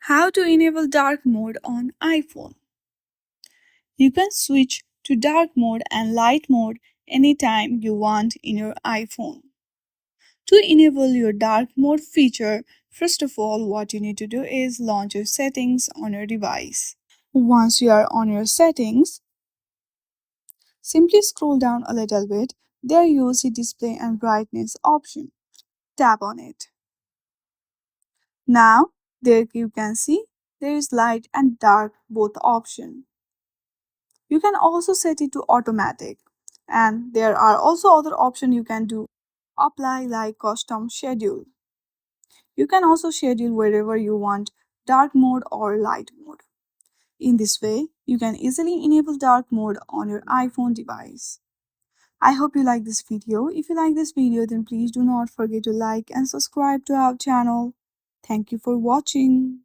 How to enable dark mode on iPhone. You can switch to dark mode and light mode anytime you want in your iPhone. To enable your dark mode feature, first of all, what you need to do is launch your settings on your device. Once you are on your settings, simply scroll down a little bit. There you will see display and brightness option. Tap on it. Now, there you can see there is light and dark both option. You can also set it to automatic, and there are also other options you can do. Apply like custom schedule. You can also schedule wherever you want dark mode or light mode. In this way, you can easily enable dark mode on your iPhone device. I hope you like this video. If you like this video, then please do not forget to like and subscribe to our channel. Thank you for watching.